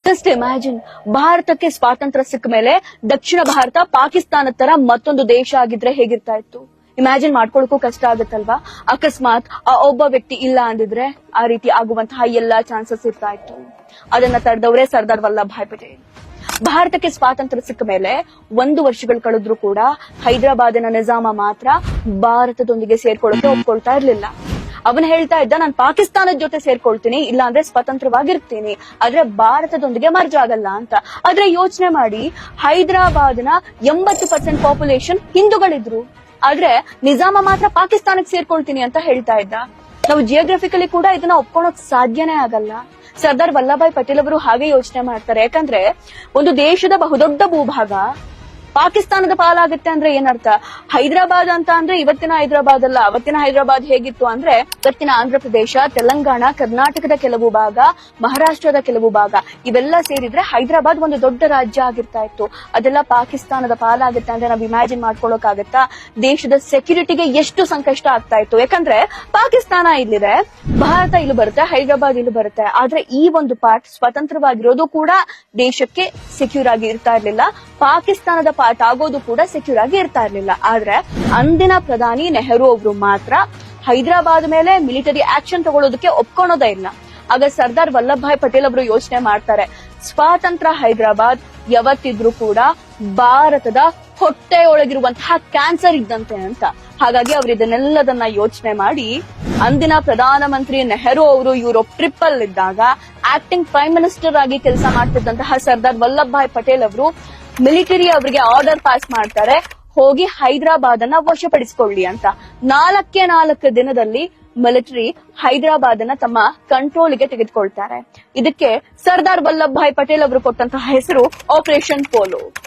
Just imagine, ಭಾರತಕ್ಕೆ ಸ್ವಾತಂತ್ರ್ಯ ಸಿಕ್ಕ ಮೇಲೆ ದಕ್ಷಿಣ ಭಾರತ ಪಾಕಿಸ್ತಾನದ ತರ ಮತ್ತೊಂದು ದೇಶ ಆಗಿದ್ರೆ ಹೇಗಿರ್ತಾ ಇತ್ತು? ಇಮ್ಯಾಜಿನ್ ಮಾಡ್ಕೊಳಕ್ಕೂ ಕಷ್ಟ ಆಗುತ್ತಲ್ವಾ? ಅಕಸ್ಮಾತ್ ಆ ಒಬ್ಬ ವ್ಯಕ್ತಿ ಇಲ್ಲ ಅಂದಿದ್ರೆ ಆ ರೀತಿ ಆಗುವಂತಹ ಎಲ್ಲಾ ಚಾನ್ಸಸ್ ಇರ್ತಾ ಇತ್ತು. ಅದನ್ನ ತಡೆದವರೇ ಸರ್ದಾರ್ ವಲ್ಲಭ ಭಾಯ್ ಪಟೇಲ್. ಭಾರತಕ್ಕೆ ಸ್ವಾತಂತ್ರ್ಯ ಸಿಕ್ಕ ಮೇಲೆ 1 ವರ್ಷಗಳು ಕಳೆದ್ರೂ ಕೂಡ ಹೈದರಾಬಾದಿನ ನಿಜಾಮ ಮಾತ್ರ ಭಾರತದೊಂದಿಗೆ ಸೇರ್ಕೊಳ್ಳೋಕೆ ಒಪ್ಕೊಳ್ತಾ ಇರ್ಲಿಲ್ಲ. ಅವನ್ ಹೇಳ್ತಾ ಇದ್ದ, ನಾನು ಪಾಕಿಸ್ತಾನದ ಜೊತೆ ಸೇರ್ಕೊಳ್ತೀನಿ, ಇಲ್ಲ ಅಂದ್ರೆ ಸ್ವತಂತ್ರವಾಗಿರ್ತೀನಿ, ಆದ್ರೆ ಭಾರತದೊಂದಿಗೆ ಮರ್ಜ್ ಆಗಲ್ಲ ಅಂತ. ಆದ್ರೆ ಯೋಚನೆ ಮಾಡಿ, ಹೈದರಾಬಾದ್ನ 80% ಪಾಪ್ಯುಲೇಷನ್ ಹಿಂದೂಗಳಿದ್ರು, ಆದ್ರೆ ನಿಜಾಮ ಮಾತ್ರ ಪಾಕಿಸ್ತಾನಕ್ಕೆ ಸೇರ್ಕೊಳ್ತೀನಿ ಅಂತ ಹೇಳ್ತಾ ಇದ್ದ. ನಾವು ಜಿಯೋಗ್ರಫಿಕಲಿ ಕೂಡ ಇದನ್ನ ಒಪ್ಕೊಳಕ್ ಸಾಧ್ಯನೇ ಆಗಲ್ಲ. ಸರ್ದಾರ್ ವಲ್ಲಭಾಯ್ ಪಟೇಲ್ ಅವರು ಹಾಗೆ ಯೋಚನೆ ಮಾಡ್ತಾರೆ. ಯಾಕಂದ್ರೆ ಒಂದು ದೇಶದ ಬಹುದೊಡ್ಡ ಭೂಭಾಗ ಪಾಕಿಸ್ತಾನದ ಪಾಲಾಗುತ್ತೆ ಅಂದ್ರೆ ಏನರ್ಥ? ಹೈದರಾಬಾದ್ ಅಂತ ಅಂದ್ರೆ ಇವತ್ತಿನ ಹೈದರಾಬಾದ್ ಅಲ್ಲ. ಅವತ್ತಿನ ಹೈದರಾಬಾದ್ ಹೇಗಿತ್ತು ಅಂದ್ರೆ ಇವತ್ತಿನ ಆಂಧ್ರ ಪ್ರದೇಶ, ತೆಲಂಗಾಣ, ಕರ್ನಾಟಕದ ಕೆಲವು ಭಾಗ, ಮಹಾರಾಷ್ಟ್ರದ ಕೆಲವು ಭಾಗ, ಇವೆಲ್ಲ ಸೇರಿದ್ರೆ ಹೈದರಾಬಾದ್ ಒಂದು ದೊಡ್ಡ ರಾಜ್ಯ ಆಗಿರ್ತಾ ಇತ್ತು. ಅದೆಲ್ಲ ಪಾಕಿಸ್ತಾನದ ಪಾಲಾಗುತ್ತೆ ಅಂದ್ರೆ ನಾವ್ ಇಮ್ಯಾಜಿನ್ ಮಾಡ್ಕೊಳಕ್ಕಾಗತ್ತಾ? ದೇಶದ ಸೆಕ್ಯೂರಿಟಿಗೆ ಎಷ್ಟು ಸಂಕಷ್ಟ ಆಗ್ತಾ ಇತ್ತು. ಯಾಕಂದ್ರೆ ಪಾಕಿಸ್ತಾನ ಇಲ್ಲಿದೆ, ಭಾರತ ಇಲ್ಲಿ ಬರುತ್ತೆ, ಹೈದರಾಬಾದ್ ಇಲ್ಲಿ ಬರುತ್ತೆ. ಆದ್ರೆ ಈ ಒಂದು ಪಾರ್ಟ್ ಸ್ವತಂತ್ರವಾಗಿರೋದು ಕೂಡ ದೇಶಕ್ಕೆ ಸೆಕ್ಯೂರ್ ಆಗಿ ಇರ್ತಾ ಇರ್ಲಿಲ್ಲ. ಪಾಕಿಸ್ತಾನದ ಪಾರ್ಟ್ ಆಗೋದು ಕೂಡ ಸೆಕ್ಯೂರ್ ಆಗಿ ಇರ್ತಾ ಇರ್ಲಿಲ್ಲ. ಆದ್ರೆ ಅಂದಿನ ಪ್ರಧಾನಿ ನೆಹರು ಅವರು ಮಾತ್ರ ಹೈದರಾಬಾದ್ ಮೇಲೆ ಮಿಲಿಟರಿ ಆಕ್ಷನ್ ತಗೊಳ್ಳೋದಕ್ಕೆ ಒಪ್ಕೊಳೋದೇ ಇಲ್ಲ. ಆಗ ಸರ್ದಾರ್ ವಲ್ಲಭ ಭಾಯ್ ಪಟೇಲ್ ಅವರು ಯೋಚನೆ ಮಾಡ್ತಾರೆ, ಸ್ವಾತಂತ್ರ್ಯ ಹೈದರಾಬಾದ್ ಯಾವತ್ತಿದ್ರು ಕೂಡ ಭಾರತದ ಹೊಟ್ಟೆಯೊಳಗಿರುವಂತಹ ಕ್ಯಾನ್ಸರ್ ಇದ್ದಂತೆ ಅಂತ. ಹಾಗಾಗಿ ಅವರು ಇದನ್ನೆಲ್ಲದನ್ನ ಯೋಚನೆ ಮಾಡಿ ಅಂದಿನ ಪ್ರಧಾನಮಂತ್ರಿ ನೆಹರು ಅವರು ಯುರೋಪ್ ಟ್ರಿಪ್ ಅಲ್ಲಿ ಇದ್ದಾಗ ಆಕ್ಟಿಂಗ್ ಪ್ರೈಮ್ ಮಿನಿಸ್ಟರ್ ಆಗಿ ಕೆಲಸ ಮಾಡ್ತಿದ್ದಂತಹ ಸರ್ದಾರ್ ವಲ್ಲಭ ಭಾಯ್ ಪಟೇಲ್ ಅವರು ಮಿಲಿಟರಿ ಅವರಿಗೆ ಆರ್ಡರ್ ಪಾಸ್ ಮಾಡ್ತಾರೆ, ಹೋಗಿ ಹೈದರಾಬಾದ್ ಅನ್ನ ವಶಪಡಿಸಿಕೊಳ್ಳಿ ಅಂತ. 4 ದಿನದಲ್ಲಿ ಮಿಲಿಟರಿ ಹೈದರಾಬಾದ್ ಅನ್ನ ತಮ್ಮ ಕಂಟ್ರೋಲ್ಗೆ ತೆಗೆದುಕೊಳ್ತಾರೆ. ಇದಕ್ಕೆ ಸರ್ದಾರ್ ವಲ್ಲಭ ಭಾಯ್ ಪಟೇಲ್ ಅವರು ಕೊಟ್ಟಂತಹ ಹೆಸರು ಆಪರೇಷನ್ ಪೋಲೋ.